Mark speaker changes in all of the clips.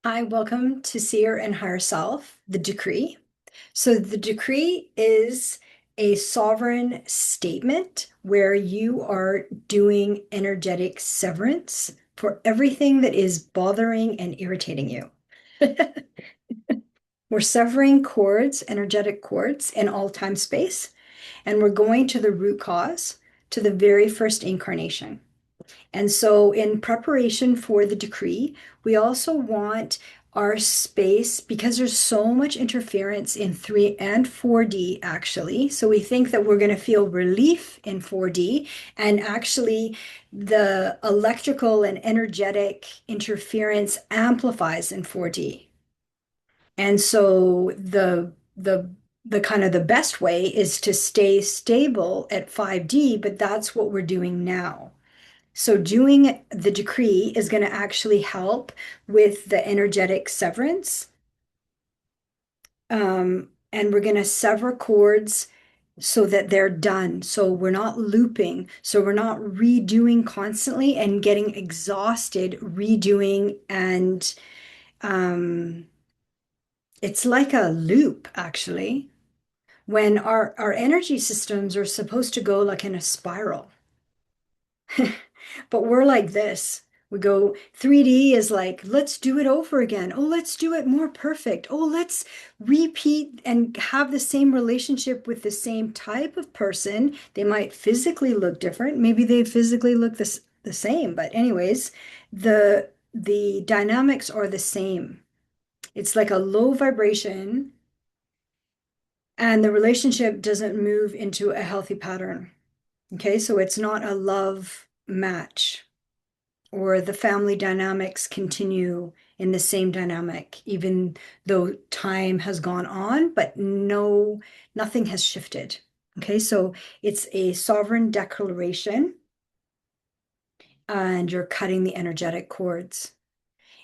Speaker 1: Hi, welcome to Seer and Higher Self, the decree. So the decree is a sovereign statement where you are doing energetic severance for everything that is bothering and irritating you. We're severing cords, energetic cords in all time space, and we're going to the root cause, to the very first incarnation. And so, in preparation for the decree, we also want our space because there's so much interference in 3 and 4D, actually. So, we think that we're going to feel relief in 4D, and actually, the electrical and energetic interference amplifies in 4D. And so, the kind of the best way is to stay stable at 5D, but that's what we're doing now. So doing the decree is going to actually help with the energetic severance. And we're going to sever cords so that they're done. So we're not looping. So we're not redoing constantly and getting exhausted redoing. And it's like a loop, actually, when our energy systems are supposed to go like in a spiral. But we're like this. We go 3D is like, let's do it over again. Oh, let's do it more perfect. Oh, let's repeat and have the same relationship with the same type of person. They might physically look different. Maybe they physically look the same. But anyways, the dynamics are the same. It's like a low vibration, and the relationship doesn't move into a healthy pattern. Okay, so it's not a love match, or the family dynamics continue in the same dynamic, even though time has gone on, but nothing has shifted. Okay, so it's a sovereign declaration, and you're cutting the energetic cords.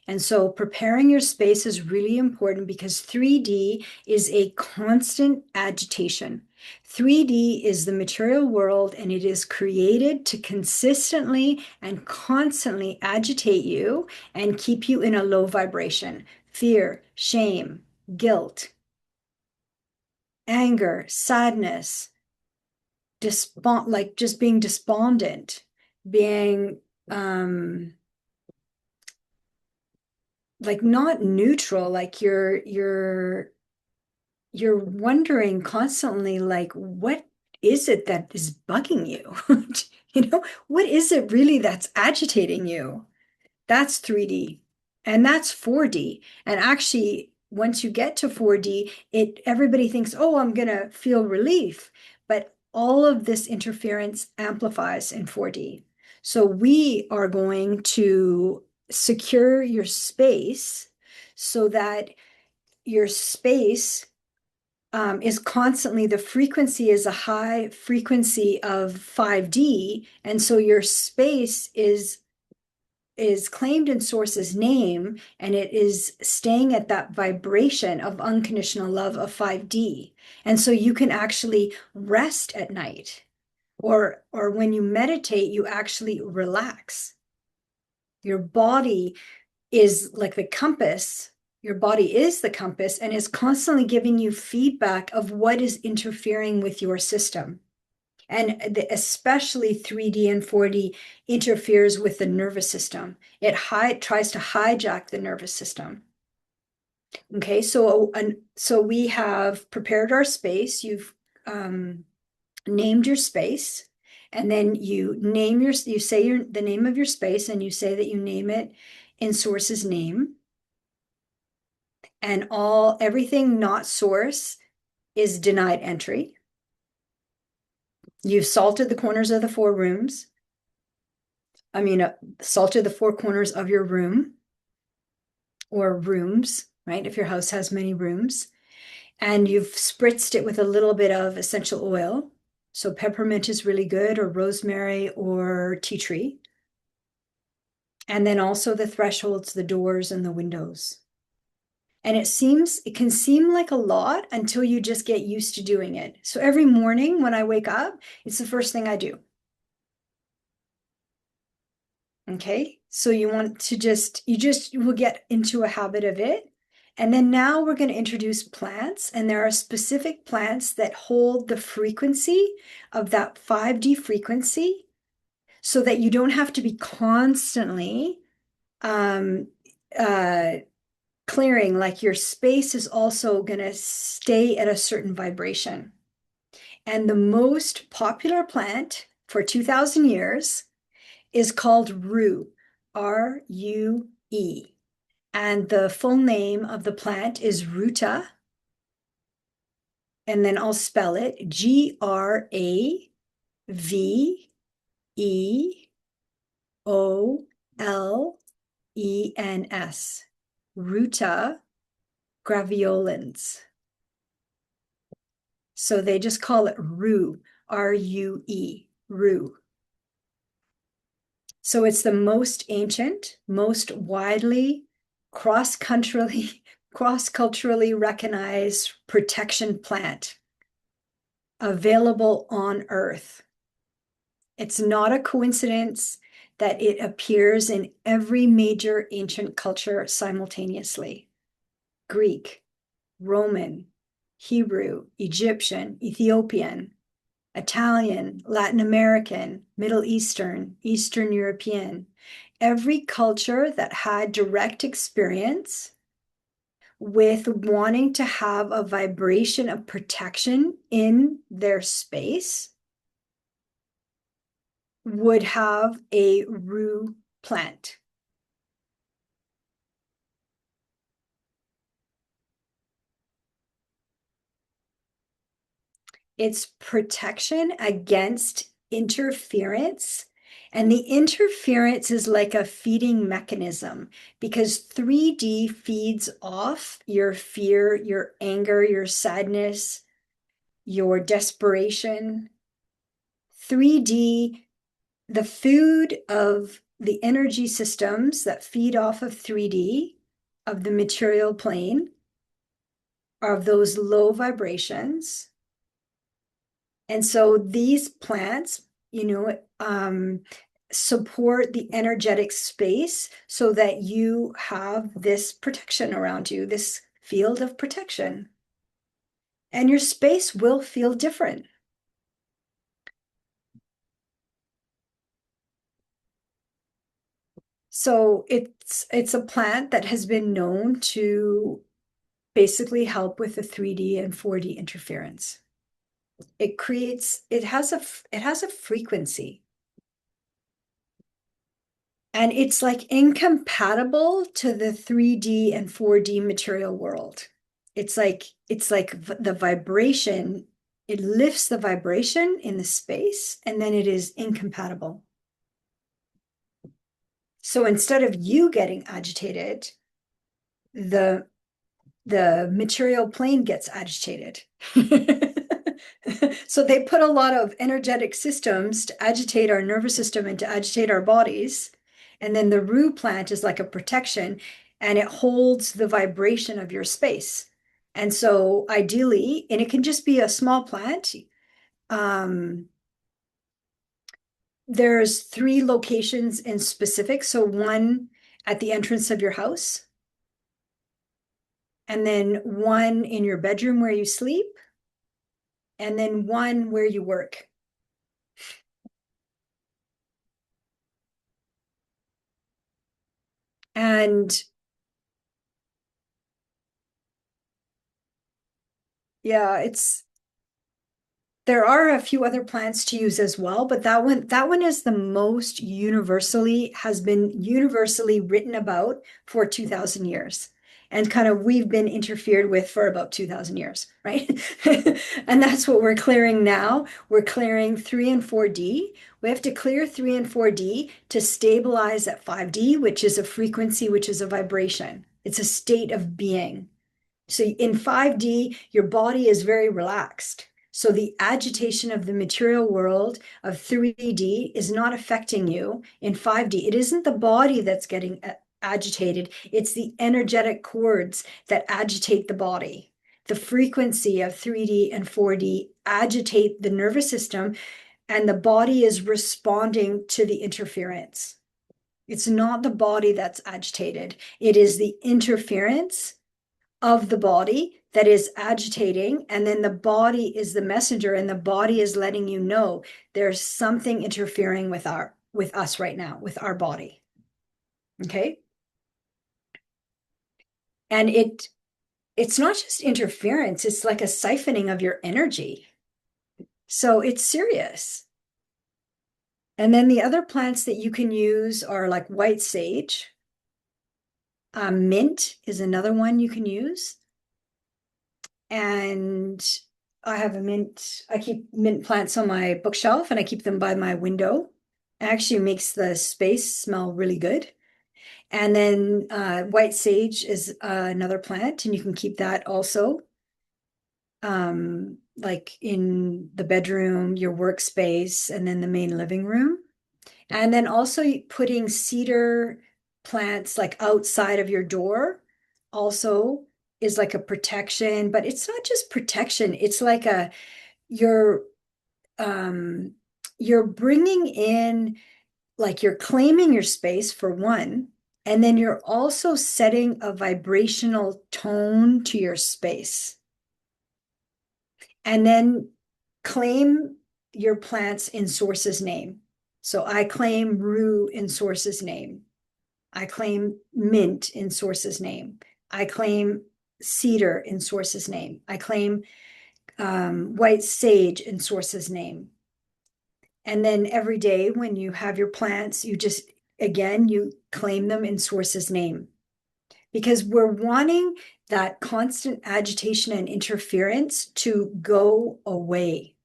Speaker 1: And so preparing your space is really important because 3D is a constant agitation. 3D is the material world, and it is created to consistently and constantly agitate you and keep you in a low vibration. Fear, shame, guilt, anger, sadness, like just being despondent, being like not neutral, like you're wondering constantly, like, what is it that is bugging you? What is it really that's agitating you? That's 3D, and that's 4D. And actually, once you get to 4D, everybody thinks, oh, I'm gonna feel relief, but all of this interference amplifies in 4D. So we are going to secure your space so that your space is constantly, the frequency is a high frequency of 5D. And so your space is claimed in source's name, and it is staying at that vibration of unconditional love of 5D. And so you can actually rest at night, or when you meditate, you actually relax. Your body is like the compass. Your body is the compass and is constantly giving you feedback of what is interfering with your system. And especially 3D and 4D interferes with the nervous system. It tries to hijack the nervous system. Okay, so we have prepared our space. You've named your space, and then you say the name of your space, and you say that you name it in source's name. And everything not source is denied entry. You've salted the corners of the 4 rooms. Salted the 4 corners of your room or rooms, right? If your house has many rooms. And you've spritzed it with a little bit of essential oil. So peppermint is really good, or rosemary, or tea tree. And then also the thresholds, the doors, and the windows. And it can seem like a lot until you just get used to doing it. So every morning when I wake up, it's the first thing I do. Okay, So you want to you will get into a habit of it. And then now we're going to introduce plants, and there are specific plants that hold the frequency of that 5D frequency so that you don't have to be constantly clearing, like your space is also going to stay at a certain vibration. And the most popular plant for 2,000 years is called rue, R-U-E. And the full name of the plant is ruta. And then I'll spell it Graveolens. Ruta graveolens. So they just call it rue, R-U-E, rue. So it's the most ancient, most widely cross-culturally recognized protection plant available on Earth. It's not a coincidence that it appears in every major ancient culture simultaneously. Greek, Roman, Hebrew, Egyptian, Ethiopian, Italian, Latin American, Middle Eastern, Eastern European, every culture that had direct experience with wanting to have a vibration of protection in their space would have a rue plant. It's protection against interference. And the interference is like a feeding mechanism because 3D feeds off your fear, your anger, your sadness, your desperation. 3D, the food of the energy systems that feed off of 3D, of the material plane, are of those low vibrations. And so these plants, support the energetic space so that you have this protection around you, this field of protection. And your space will feel different. So it's a plant that has been known to basically help with the 3D and 4D interference. It has a frequency. And it's like incompatible to the 3D and 4D material world. It's like the vibration, it lifts the vibration in the space, and then it is incompatible. So instead of you getting agitated, the material plane gets agitated. So they put a lot of energetic systems to agitate our nervous system and to agitate our bodies. And then the rue plant is like a protection, and it holds the vibration of your space. And so ideally, and it can just be a small plant. There's 3 locations in specific. So one at the entrance of your house, and then one in your bedroom where you sleep, and then one where you work. And yeah, there are a few other plants to use as well, but that one is the most has been universally written about for 2,000 years. And kind of we've been interfered with for about 2,000 years, right? And that's what we're clearing now. We're clearing 3 and 4D. We have to clear 3 and 4D to stabilize at 5D, which is a frequency, which is a vibration. It's a state of being. So in 5D, your body is very relaxed. So the agitation of the material world of 3D is not affecting you in 5D. It isn't the body that's getting agitated. It's the energetic cords that agitate the body. The frequency of 3D and 4D agitate the nervous system, and the body is responding to the interference. It's not the body that's agitated. It is the interference of the body that is agitating, and then the body is the messenger, and the body is letting you know there's something interfering with us right now, with our body. Okay? And it's not just interference, it's like a siphoning of your energy. So it's serious. And then the other plants that you can use are like white sage. Mint is another one you can use. And I have I keep mint plants on my bookshelf and I keep them by my window. It actually makes the space smell really good. And then white sage is another plant, and you can keep that also like in the bedroom, your workspace, and then the main living room. And then also putting cedar plants like outside of your door also is like a protection, but it's not just protection. It's like you're you're bringing in, like you're claiming your space for one, and then you're also setting a vibrational tone to your space. And then claim your plants in source's name. So I claim rue in source's name. I claim mint in source's name. I claim cedar in source's name. I claim white sage in source's name. And then every day when you have your plants, you just, again, you claim them in source's name. Because we're wanting that constant agitation and interference to go away.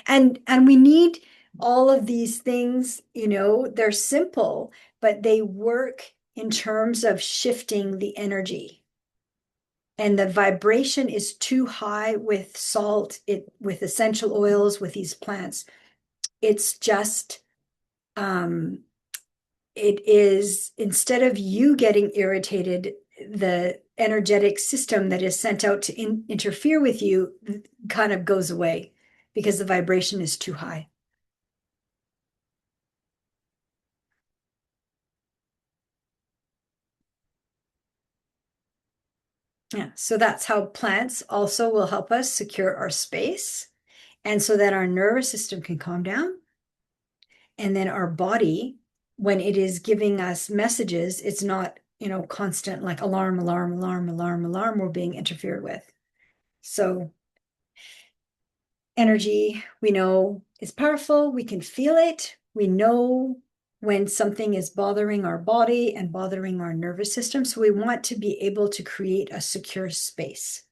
Speaker 1: And we need all of these things, they're simple, but they work in terms of shifting the energy. And the vibration is too high with salt, with essential oils, with these plants. It's just it is, instead of you getting irritated, the energetic system that is sent out to interfere with you kind of goes away because the vibration is too high. Yeah, so that's how plants also will help us secure our space, and so that our nervous system can calm down. And then our body, when it is giving us messages, it's not, constant like alarm, alarm, alarm, alarm, alarm, we're being interfered with. So energy, we know, is powerful. We can feel it. We know when something is bothering our body and bothering our nervous system. So we want to be able to create a secure space.